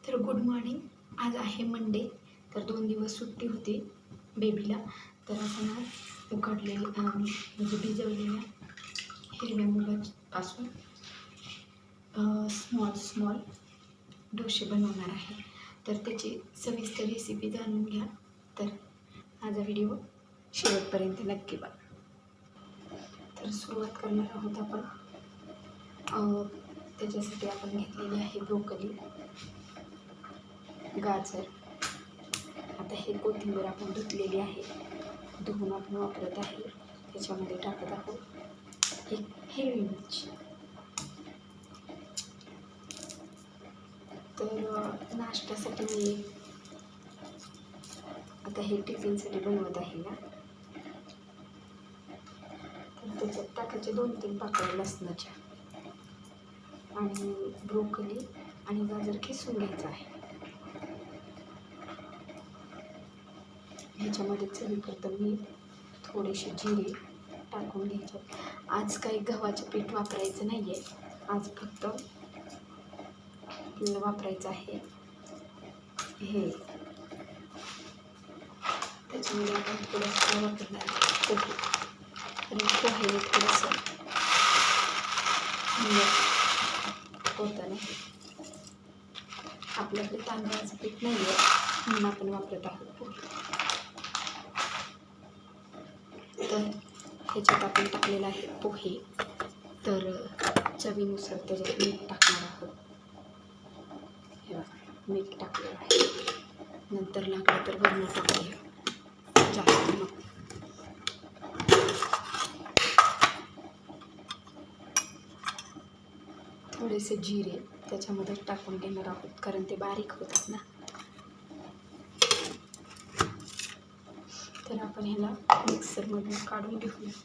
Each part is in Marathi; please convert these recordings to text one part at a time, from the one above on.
तर गुड मॉर्निंग. आज आहे मंडे. तर 2 दिवस सुट्टी होती बेबीला. तर आपण आज उकडलेले म्हणजे भिजवलेल्या हिरव्या मुगापासून स्मॉल डोसे बनवणार आहे. तर त्याची सविस्तर रेसिपी जाणून घ्या. तर माझा व्हिडिओ शेवटपर्यंत नक्की बघा. तर सुरुवात करणार आहोत आपण. त्याच्यासाठी आपण घेतलेली आहे ब्रोकली, गाजर. आता हे कोथिंबीर आपण धुतलेली आहे, धुवून आपण वापरत आहे. त्याच्यामध्ये टाकत आहोत एक हिरवी मिरची. तर नाश्त्यासाठी मी आता हे टिफिनसाठी बनवत आहे ना, तर त्याच्यात टाकायचे 2-3 पाकळ्या लसणाच्या आणि ब्रोकली आणि गाजर खिसून घ्यायचं आहे. ह्याच्यामध्ये चवीपुरतं मीठ, थोडेसे जिरे टाकून घ्यायचे. आज काही गव्हाचं पीठ वापरायचं नाही आहे. आज फक्त आपल्याला वापरायचं आहे हे. त्याच्यामध्ये आपण थोडंसं वापरणार पोहे. कारण पोहे थोडंसं होतं ना. आपल्याकडे तांदळाचं पीठ नाही आहे म्हणून आपण वापरत आहोत पोहे. तर ह्याच्यात आपण टाकलेलं आहे पोहे. तर चवीनुसार त्याच्यात मीठ टाकणार आहोत. हे बघा, मीठ टाकलेलं आहे. नंतर लागलं तर वरून टाकूया जास्त. मग थोडेसे जिरे त्याच्यामध्ये टाकून घेणार आहोत, कारण ते बारीक होतात ना. तर आपण ह्याला मिक्सरमधून काढून घेऊया.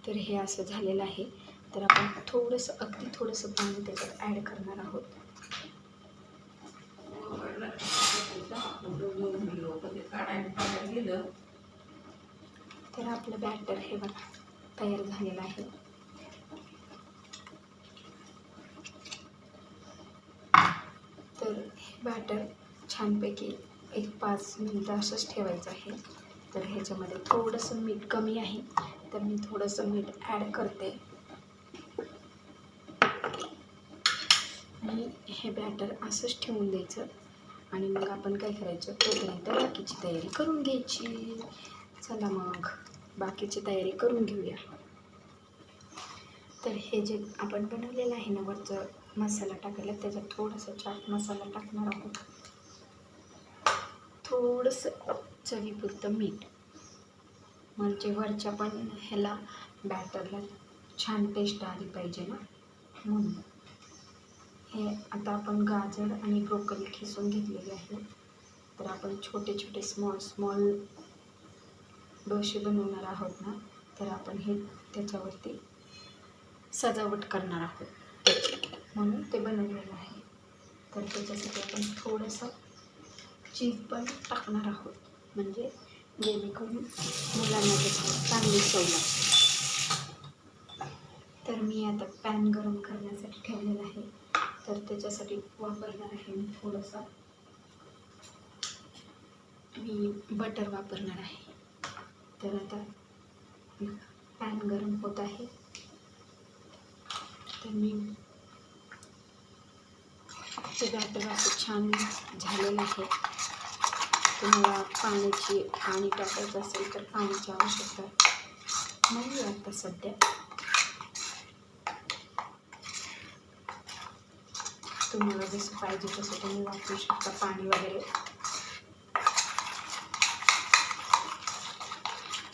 तर हे असं झालेलं आहे. तर आपण थोडंसं, अगदी थोडंसं पाणी त्याच्यात ॲड करणार आहोत. तर आपलं बॅटर हे बघा तयार झालेलं आहे. तर हे बॅटर छानपैकी एक 5 मिनिटं असंच ठेवायचं आहे. तर ह्याच्यामध्ये थोडंसं मीठ कमी आहे, तर मी थोडंसं मीठ ॲड करते. आणि हे बॅटर असंच ठेवून द्यायचं. आणि मग आपण काय करायचं, तोपर्यंत बाकीची तयारी करून घ्यायची. चला मग बाकीची तयारी करून घेऊया. तर हे जे आपण बनवलेलं आहे ना, वरचं मसाला टाकायला, त्याच्यात थोडंसं चाट मसाला टाकणार आहोत. थोडंसं चवीपुरतं मीठ, म्हणजे वरच्या पण ह्याला बॅटरला छान टेस्ट आली पाहिजे ना, म्हणून. हे आता आपण गाजर आणि ब्रोकली खिसून घेतलेले आहे. तर आपण छोटे छोटे स्मॉल डोसे बनवणार आहोत ना, तर आपण हे त्याच्यावरती सजावट करणार आहोत, म्हणून ते बनवलेलं आहे. तर त्याच्यासाठी आपण थोडंसं चीज पण टाकणार आहोत, म्हणजे जेणेकरून मुलांना त्याची चांगली चव लागते. तर मी आता पॅन गरम करण्यासाठी ठेवलेलं आहे. तर त्याच्यासाठी वापरणार आहे मी बटर वापरणार आहे. तर आता पॅन गरम होत आहे. तर मी ते बॅटर असं छान झालेलं आहे. तुम्हाला पाण्याची टाकायचं असेल तर पाण्याची आवश्यकता नाही आहे आता सध्या. तुम्हाला जसं पाहिजे तसं तुम्ही वापरू शकता पाणी वगैरे.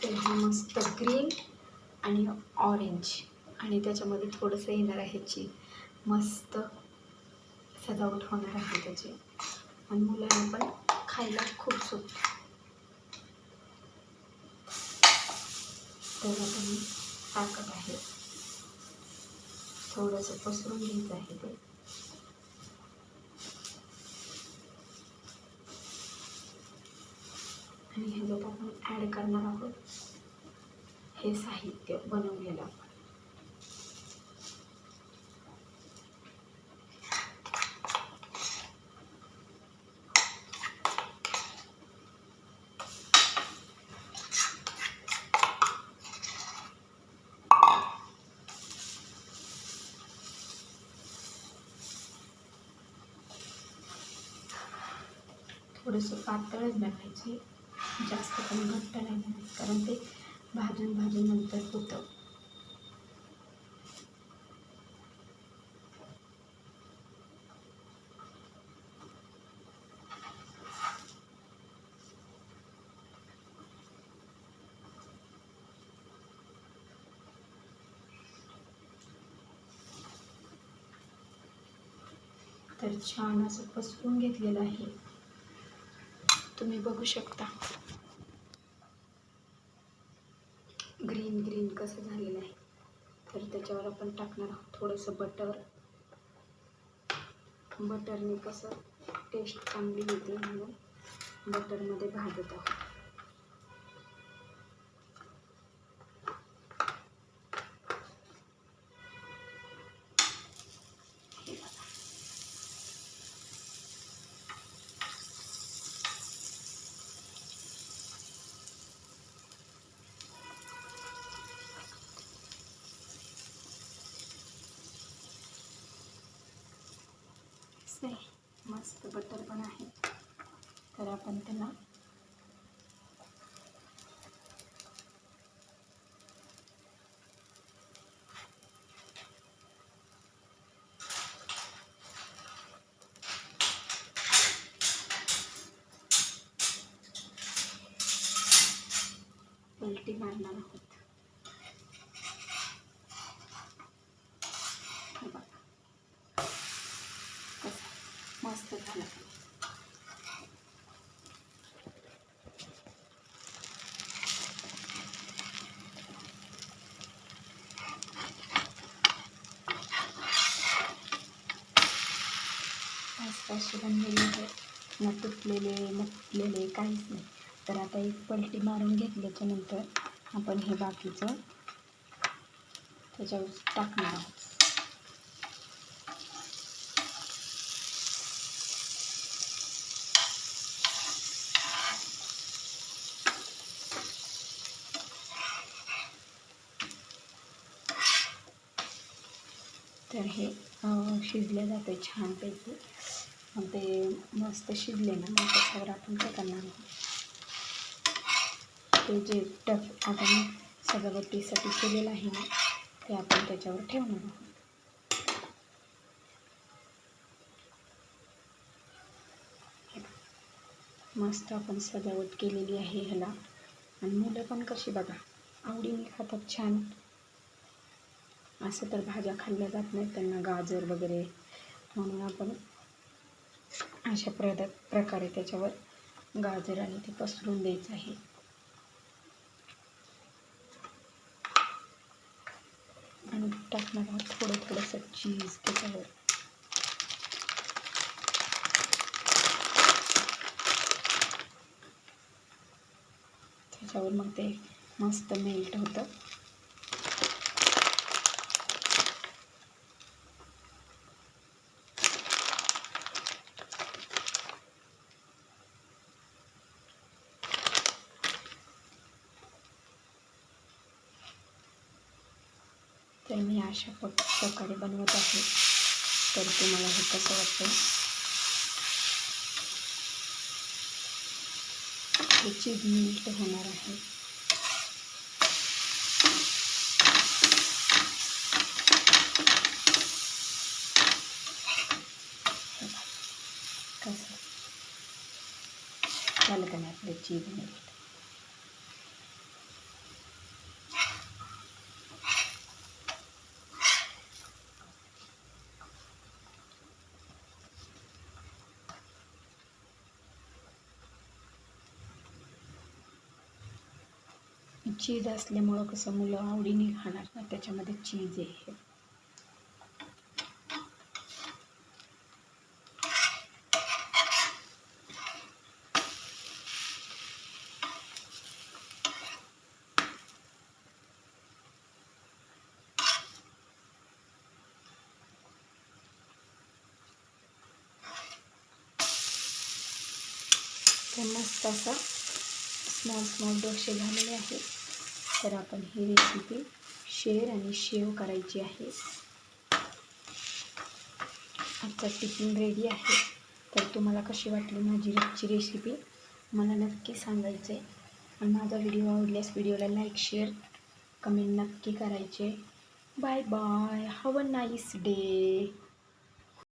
तर हे मस्त ग्रीन आणि ऑरेंज आणि त्याच्यामध्ये थोडंसं येणार आहे चीज. मस्त सजावट होणार आहे त्याची. आणि मुलांना पण खायला खूप सोपं. तर आता मी टाकत आहे, थोडंसं पसरून घ्यायचं आहे ते. आणि ह्याच्यात आपण ॲड करणार आहोत हे साहित्य बनवलेलं. थोडंसं पातळच बनवायचे, जास्त पण घट्ट नाही बनायचं, कारण ते भाजून भाजून नंतर होतं. तर छान असं पसरून घेतलेलं आहे, तुम्ही बघू शकता. ग्रीन ग्रीन कसं झालेलं आहे. तर त्याच्यावर आपण टाकणार आहोत थोडंसं बटर. बटरने कसं टेस्ट चांगली होते म्हणून बटरमध्ये भाजत आहोत. मस्त बटर पण आहे. तर आपण त्याला पलटी मारणार आहोत. मस्त झालं. मस्त असे बनलेले आहे, न तुटलेले न फुटलेले काहीच नाही. तर आता एक पलटी मारून घेतल्याच्या नंतर आपण हे बाकीचं त्याच्यावर टाकणार आहोत. तर हे शिजलं जातं छानपैकी. मग ते मस्त शिजले ना, मग त्याच्यावर आपण काय करणार आहोत, ते जे टफ आता मी सजावटीसाठी केलेलं आहे ना, ते आपण त्याच्यावर ठेवणार आहोत. मस्त आपण सजावट केलेली आहे ह्याला. आणि मुलं पण कशी बघा आवडीने खातात छान. असं तर भाज्या खाल्ल्या जात नाहीत त्यांना, गाजर वगैरे, म्हणून आपण अशा प्रकारे त्याच्यावर गाजर आणि ते पसरून द्यायचं आहे. आणि टाकणार आहोत थोडंसं चीज त्याच्यावर. त्याच्यावर मग ते मस्त मेल्ट होतं. तर मी अशा प्रकारे बनवत आहे. तर तुम्हाला हे कसं वाटतं, हे चीज मेल्ट होणार आहे. कसं झालं का नाही आपले चीज मेल्ट. चीज असल्यामुळं कसं मुलं आवडीने खाणार ना, त्याच्यामध्ये चीज आहे. तर मस्त असा स्मॉल डोसे झालेले आहेत. तर आपण ही रेसिपी शेअर आणि शेव करायची आहे. आजचा टिफिन रेडी आहे. तर तुम्हाला कशी वाटली माझी आजची रेसिपी मला नक्की सांगायचे. आणि माझा व्हिडिओ आवडल्यास व्हिडिओला लाईक शेअर कमेंट नक्की करायचे. Bye bye, have a nice day.